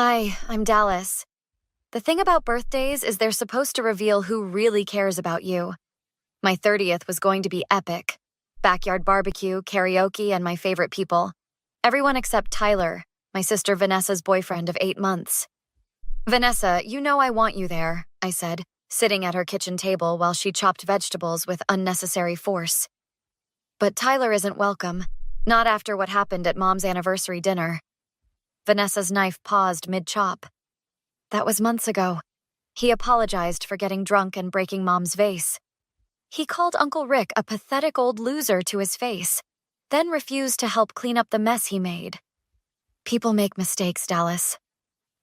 Hi, I'm Dallas. The thing about birthdays is they're supposed to reveal who really cares about you. My 30th was going to be epic. Backyard barbecue, karaoke, and my favorite people. Everyone except Tyler, my sister Vanessa's boyfriend of 8 months. Vanessa, you know I want you there, I said, sitting at her kitchen table while she chopped vegetables with unnecessary force. But Tyler isn't welcome, not after what happened at Mom's anniversary dinner. Vanessa's knife paused mid-chop. That was months ago. He apologized for getting drunk and breaking Mom's vase. He called Uncle Rick a pathetic old loser to his face, then refused to help clean up the mess he made. People make mistakes, Dallas.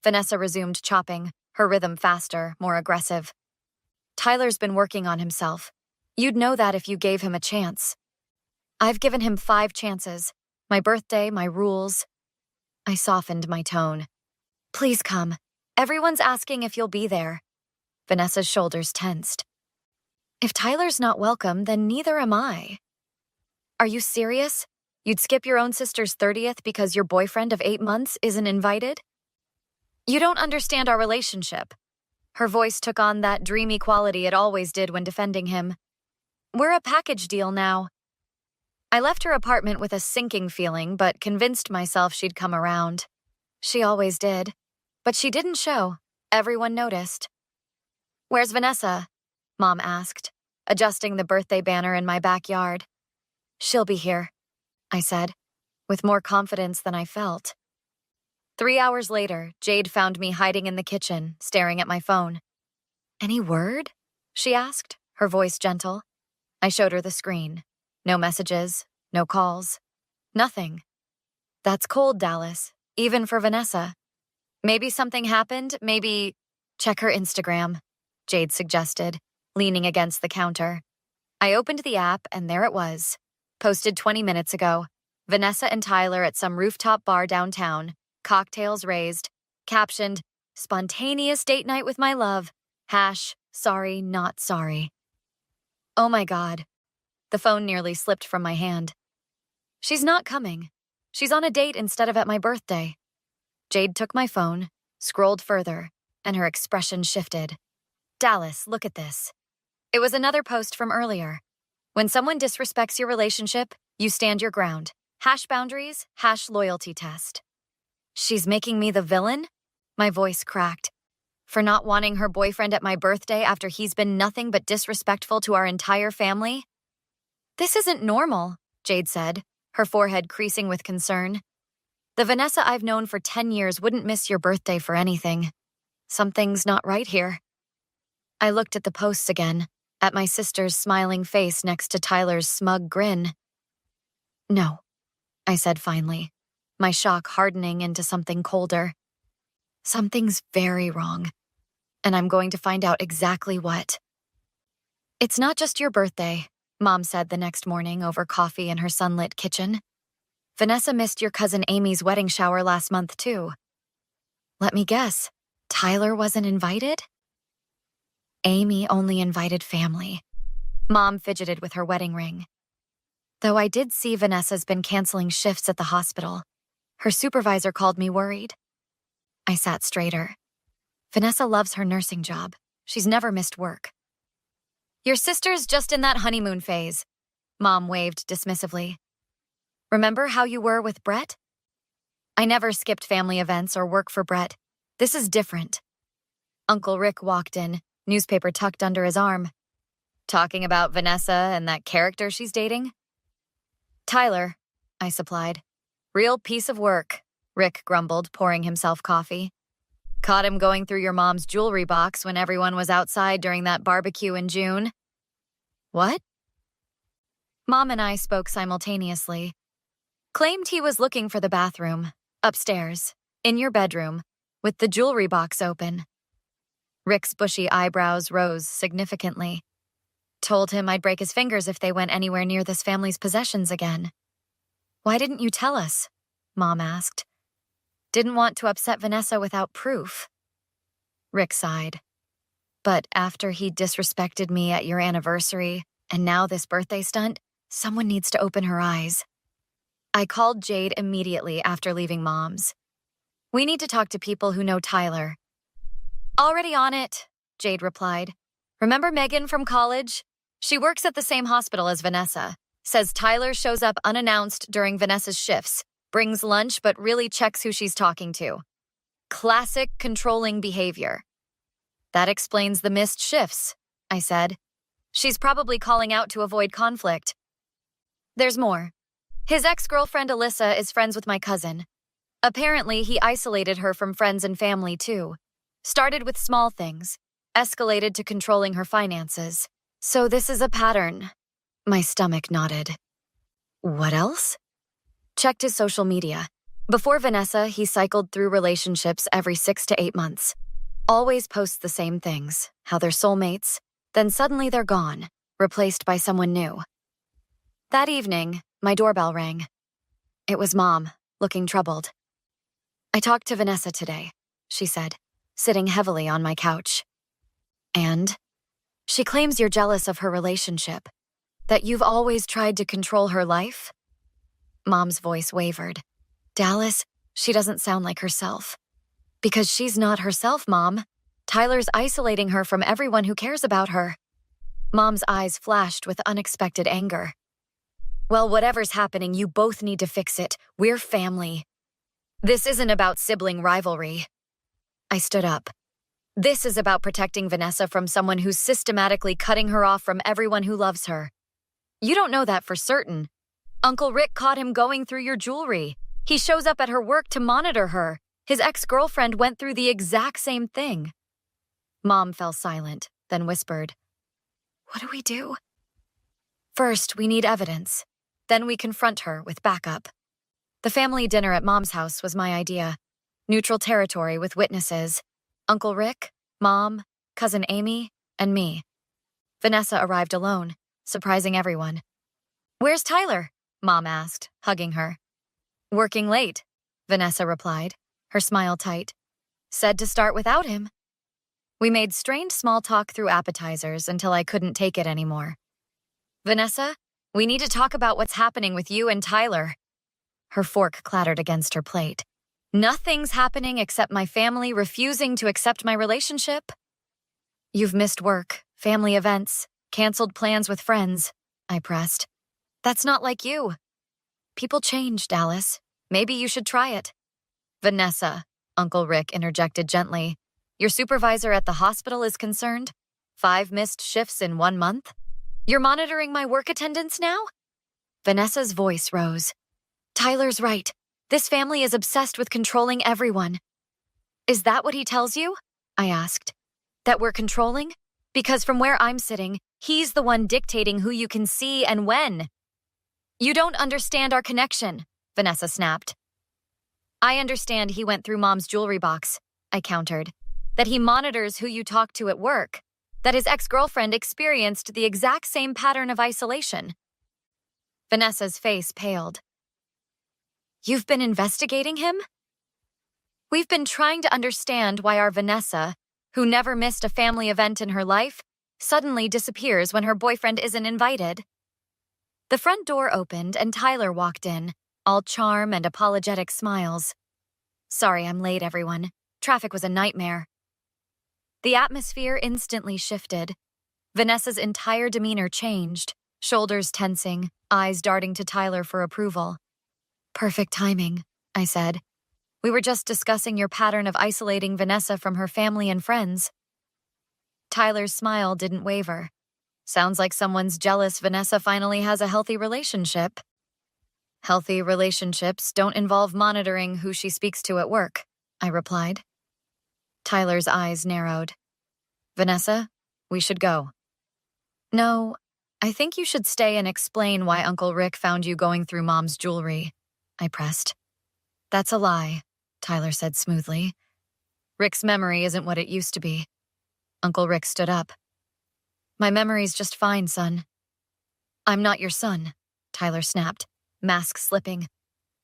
Vanessa resumed chopping, her rhythm faster, more aggressive. Tyler's been working on himself. You'd know that if you gave him a chance. I've given him 5 chances. My birthday, my rules. I softened my tone. Please come. Everyone's asking if you'll be there. Vanessa's shoulders tensed. If Tyler's not welcome, then neither am I. Are you serious? You'd skip your own sister's 30th because your boyfriend of 8 months isn't invited? You don't understand our relationship. Her voice took on that dreamy quality it always did when defending him. We're a package deal now. I left her apartment with a sinking feeling, but convinced myself she'd come around. She always did. But she didn't show. Everyone noticed. Where's Vanessa? Mom asked, adjusting the birthday banner in my backyard. She'll be here, I said, with more confidence than I felt. 3 hours later, Jade found me hiding in the kitchen, staring at my phone. Any word? She asked, her voice gentle. I showed her the screen. No messages, no calls, nothing. That's cold, Dallas, even for Vanessa. Maybe something happened, maybe... Check her Instagram, Jade suggested, leaning against the counter. I opened the app and there it was. Posted 20 minutes ago. Vanessa and Tyler at some rooftop bar downtown. Cocktails raised. Captioned, spontaneous date night with my love. #sorry not sorry. Oh my God. The phone nearly slipped from my hand. She's not coming. She's on a date instead of at my birthday. Jade took my phone, scrolled further, and her expression shifted. Dallas, look at this. It was another post from earlier. When someone disrespects your relationship, you stand your ground. #boundaries, #loyalty test. She's making me the villain? My voice cracked. For not wanting her boyfriend at my birthday after he's been nothing but disrespectful to our entire family? This isn't normal, Jade said, her forehead creasing with concern. The Vanessa I've known for 10 years wouldn't miss your birthday for anything. Something's not right here. I looked at the posts again, at my sister's smiling face next to Tyler's smug grin. No, I said finally, my shock hardening into something colder. Something's very wrong, and I'm going to find out exactly what. It's not just your birthday, Mom said the next morning over coffee in her sunlit kitchen. Vanessa missed your cousin Amy's wedding shower last month, too. Let me guess, Tyler wasn't invited? Amy only invited family. Mom fidgeted with her wedding ring. Though I did see Vanessa's been canceling shifts at the hospital. Her supervisor called me worried. I sat straighter. Vanessa loves her nursing job. She's never missed work. Your sister's just in that honeymoon phase, Mom waved dismissively. Remember how you were with Brett? I never skipped family events or work for Brett. This is different. Uncle Rick walked in, newspaper tucked under his arm. Talking about Vanessa and that character she's dating? Tyler, I supplied. Real piece of work, Rick grumbled, pouring himself coffee. Caught him going through your mom's jewelry box when everyone was outside during that barbecue in June. What? Mom and I spoke simultaneously. Claimed he was looking for the bathroom, upstairs, in your bedroom, with the jewelry box open. Rick's bushy eyebrows rose significantly. Told him I'd break his fingers if they went anywhere near this family's possessions again. Why didn't you tell us? Mom asked. Didn't want to upset Vanessa without proof. Rick sighed. But after he disrespected me at your anniversary, and now this birthday stunt, someone needs to open her eyes. I called Jade immediately after leaving Mom's. We need to talk to people who know Tyler. Already on it, Jade replied. Remember Megan from college? She works at the same hospital as Vanessa. Says Tyler shows up unannounced during Vanessa's shifts, brings lunch but really checks who she's talking to. Classic controlling behavior. That explains the missed shifts, I said. She's probably calling out to avoid conflict. There's more. His ex-girlfriend Alyssa is friends with my cousin. Apparently, he isolated her from friends and family too. Started with small things, escalated to controlling her finances. So this is a pattern. My stomach nodded. What else? Checked his social media. Before Vanessa, he cycled through relationships every 6 to 8 months. Always posts the same things, how they're soulmates, then suddenly they're gone, replaced by someone new. That evening, my doorbell rang. It was Mom, looking troubled. I talked to Vanessa today, she said, sitting heavily on my couch. And? She claims you're jealous of her relationship, that you've always tried to control her life? Mom's voice wavered. Dallas, she doesn't sound like herself. Because she's not herself, Mom. Tyler's isolating her from everyone who cares about her. Mom's eyes flashed with unexpected anger. Well, whatever's happening, you both need to fix it. We're family. This isn't about sibling rivalry. I stood up. This is about protecting Vanessa from someone who's systematically cutting her off from everyone who loves her. You don't know that for certain. Uncle Rick caught him going through your jewelry. He shows up at her work to monitor her. His ex-girlfriend went through the exact same thing. Mom fell silent, then whispered, What do we do? First, we need evidence. Then we confront her with backup. The family dinner at Mom's house was my idea. Neutral territory with witnesses. Uncle Rick, Mom, Cousin Amy, and me. Vanessa arrived alone, surprising everyone. Where's Tyler? Mom asked, hugging her. Working late, Vanessa replied, her smile tight. Said to start without him. We made strained small talk through appetizers until I couldn't take it anymore. Vanessa, we need to talk about what's happening with you and Tyler. Her fork clattered against her plate. Nothing's happening except my family refusing to accept my relationship. You've missed work, family events, canceled plans with friends, I pressed. That's not like you. People change, Dallas. Maybe you should try it. Vanessa, Uncle Rick interjected gently. Your supervisor at the hospital is concerned? 5 missed shifts in 1 month? You're monitoring my work attendance now? Vanessa's voice rose. Tyler's right. This family is obsessed with controlling everyone. Is that what he tells you? I asked. That we're controlling? Because from where I'm sitting, he's the one dictating who you can see and when. You don't understand our connection, Vanessa snapped. I understand he went through Mom's jewelry box, I countered. That he monitors who you talk to at work. That his ex-girlfriend experienced the exact same pattern of isolation. Vanessa's face paled. You've been investigating him? We've been trying to understand why our Vanessa, who never missed a family event in her life, suddenly disappears when her boyfriend isn't invited. The front door opened and Tyler walked in, all charm and apologetic smiles. Sorry I'm late, everyone. Traffic was a nightmare. The atmosphere instantly shifted. Vanessa's entire demeanor changed, shoulders tensing, eyes darting to Tyler for approval. Perfect timing, I said. We were just discussing your pattern of isolating Vanessa from her family and friends. Tyler's smile didn't waver. Sounds like someone's jealous Vanessa finally has a healthy relationship. Healthy relationships don't involve monitoring who she speaks to at work, I replied. Tyler's eyes narrowed. Vanessa, we should go. No, I think you should stay and explain why Uncle Rick found you going through Mom's jewelry, I pressed. That's a lie, Tyler said smoothly. Rick's memory isn't what it used to be. Uncle Rick stood up. My memory's just fine, son. I'm not your son, Tyler snapped, mask slipping.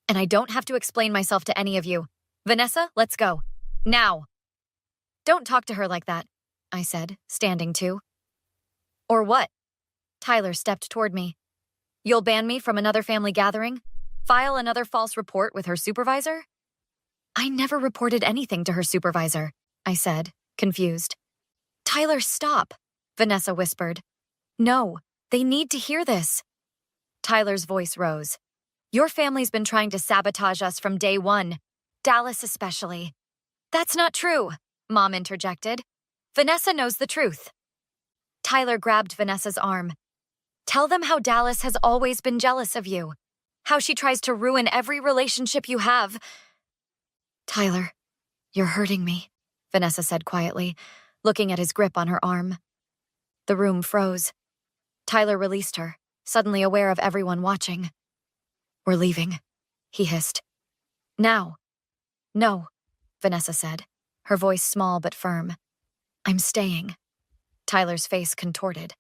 And I don't have to explain myself to any of you. Vanessa, let's go. Now. Don't talk to her like that, I said, standing too. Or what? Tyler stepped toward me. You'll ban me from another family gathering? File another false report with her supervisor? I never reported anything to her supervisor, I said, confused. Tyler, stop, Vanessa whispered. No, they need to hear this. Tyler's voice rose. Your family's been trying to sabotage us from day one, Dallas especially. That's not true, Mom interjected. Vanessa knows the truth. Tyler grabbed Vanessa's arm. Tell them how Dallas has always been jealous of you, how she tries to ruin every relationship you have. Tyler, you're hurting me, Vanessa said quietly, looking at his grip on her arm. The room froze. Tyler released her, suddenly aware of everyone watching. We're leaving, he hissed. Now. No, Vanessa said, her voice small but firm. I'm staying. Tyler's face contorted.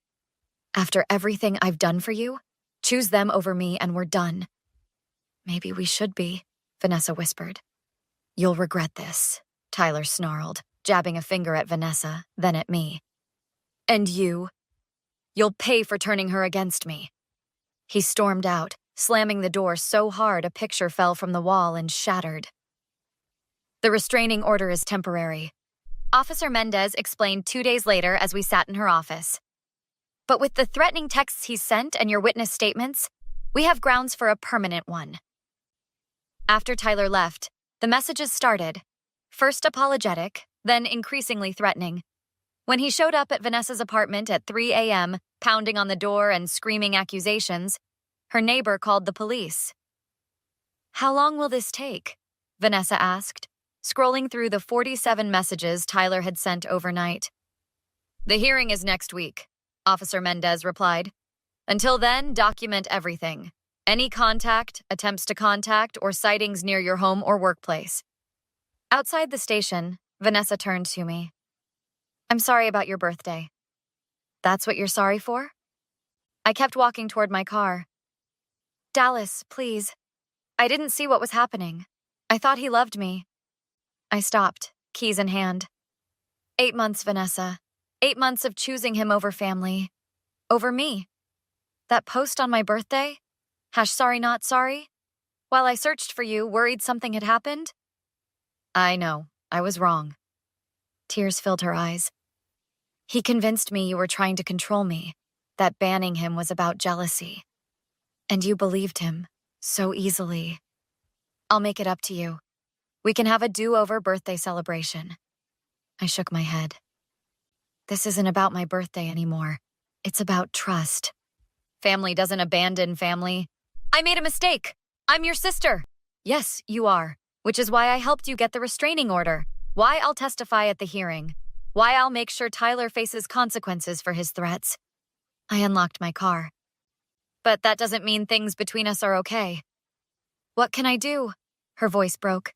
After everything I've done for you, choose them over me and we're done. Maybe we should be, Vanessa whispered. You'll regret this, Tyler snarled, jabbing a finger at Vanessa, then at me. And you? You'll pay for turning her against me. He stormed out, slamming the door so hard a picture fell from the wall and shattered. The restraining order is temporary, Officer Mendez explained 2 days later as we sat in her office. But with the threatening texts he sent and your witness statements, we have grounds for a permanent one. After Tyler left, the messages started, first apologetic, then increasingly threatening. When he showed up at Vanessa's apartment at 3 a.m., pounding on the door and screaming accusations, her neighbor called the police. How long will this take? Vanessa asked, scrolling through the 47 messages Tyler had sent overnight. The hearing is next week, Officer Mendez replied. Until then, document everything. Any contact, attempts to contact, or sightings near your home or workplace. Outside the station, Vanessa turned to me. I'm sorry about your birthday. That's what you're sorry for? I kept walking toward my car. Dallas, please. I didn't see what was happening. I thought he loved me. I stopped, keys in hand. 8 months, Vanessa. 8 months of choosing him over family. Over me. That post on my birthday? #sorry not sorry? While I searched for you, worried something had happened? I know. I was wrong. Tears filled her eyes. He convinced me you were trying to control me, that banning him was about jealousy. And you believed him, so easily. I'll make it up to you. We can have a do-over birthday celebration. I shook my head. This isn't about my birthday anymore. It's about trust. Family doesn't abandon family. I made a mistake. I'm your sister. Yes, you are, which is why I helped you get the restraining order, why I'll testify at the hearing, why I'll make sure Tyler faces consequences for his threats. I unlocked my car. But that doesn't mean things between us are okay. What can I do? Her voice broke.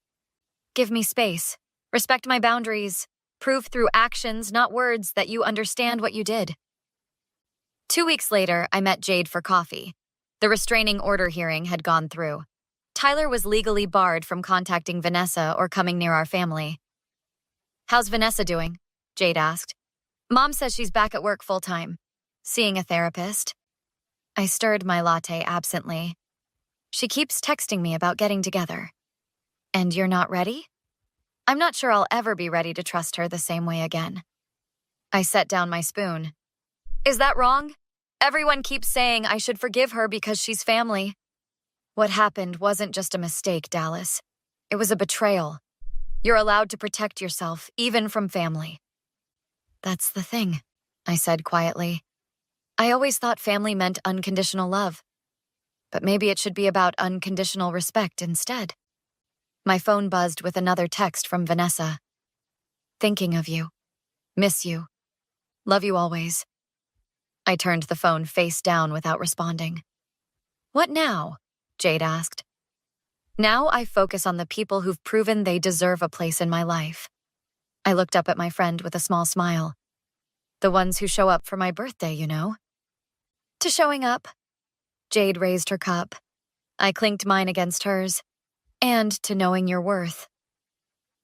Give me space. Respect my boundaries. Prove through actions, not words, that you understand what you did. 2 weeks later, I met Jade for coffee. The restraining order hearing had gone through. Tyler was legally barred from contacting Vanessa or coming near our family. How's Vanessa doing? Jade asked. Mom says she's back at work full-time. Seeing a therapist. I stirred my latte absently. She keeps texting me about getting together. And you're not ready? I'm not sure I'll ever be ready to trust her the same way again. I set down my spoon. Is that wrong? Everyone keeps saying I should forgive her because she's family. What happened wasn't just a mistake, Dallas. It was a betrayal. You're allowed to protect yourself, even from family. That's the thing, I said quietly. I always thought family meant unconditional love. But maybe it should be about unconditional respect instead. My phone buzzed with another text from Vanessa. Thinking of you. Miss you. Love you always. I turned the phone face down without responding. What now? Jade asked. Now I focus on the people who've proven they deserve a place in my life. I looked up at my friend with a small smile. The ones who show up for my birthday, you know. To showing up. Jade raised her cup. I clinked mine against hers. And to knowing your worth.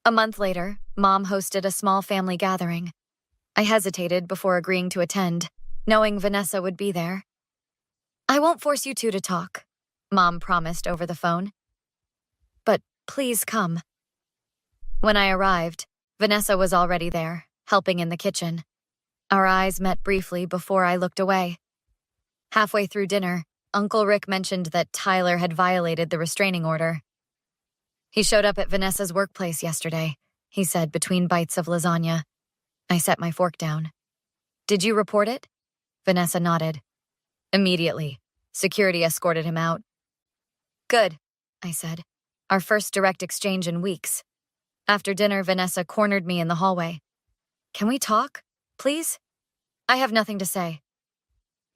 A month later, Mom hosted a small family gathering. I hesitated before agreeing to attend, knowing Vanessa would be there. I won't force you two to talk, Mom promised over the phone. But please come. When I arrived, Vanessa was already there, helping in the kitchen. Our eyes met briefly before I looked away. Halfway through dinner, Uncle Rick mentioned that Tyler had violated the restraining order. He showed up at Vanessa's workplace yesterday, he said between bites of lasagna. I set my fork down. Did you report it? Vanessa nodded. Immediately. Security escorted him out. Good, I said. Our first direct exchange in weeks. After dinner, Vanessa cornered me in the hallway. Can we talk, please? I have nothing to say.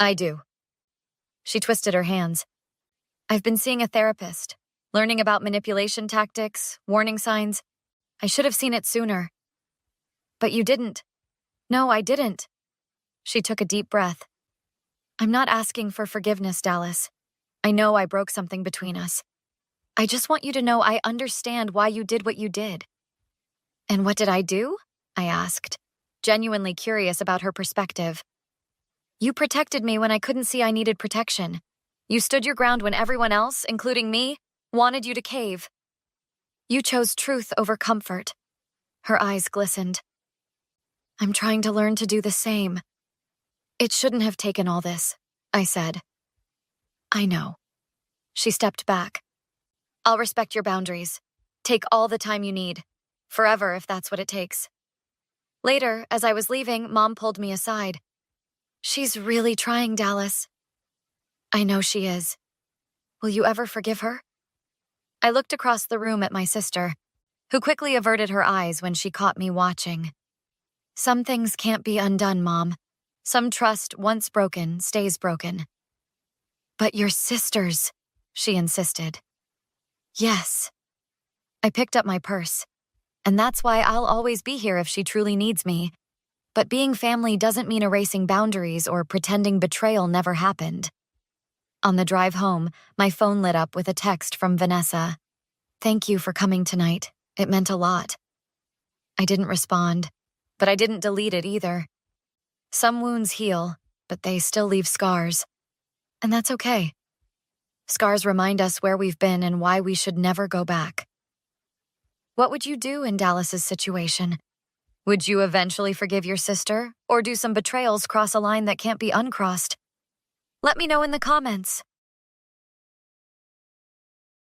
I do. She twisted her hands. I've been seeing a therapist, learning about manipulation tactics, warning signs. I should have seen it sooner. But you didn't. No, I didn't. She took a deep breath. I'm not asking for forgiveness, Dallas. I know I broke something between us. I just want you to know I understand why you did what you did. And what did I do? I asked, genuinely curious about her perspective. You protected me when I couldn't see I needed protection. You stood your ground when everyone else, including me, wanted you to cave. You chose truth over comfort. Her eyes glistened. I'm trying to learn to do the same. It shouldn't have taken all this, I said. I know. She stepped back. I'll respect your boundaries. Take all the time you need. Forever, if that's what it takes. Later, as I was leaving, Mom pulled me aside. She's really trying, Dallas. I know she is. Will you ever forgive her? I looked across the room at my sister, who quickly averted her eyes when she caught me watching. Some things can't be undone, Mom. Some trust, once broken, stays broken. But your sisters, she insisted. Yes. I picked up my purse. And that's why I'll always be here if she truly needs me. But being family doesn't mean erasing boundaries or pretending betrayal never happened. On the drive home, my phone lit up with a text from Vanessa. Thank you for coming tonight. It meant a lot. I didn't respond, but I didn't delete it either. Some wounds heal, but they still leave scars. And that's okay. Scars remind us where we've been and why we should never go back. What would you do in Dallas's situation? Would you eventually forgive your sister, or do some betrayals cross a line that can't be uncrossed? Let me know in the comments.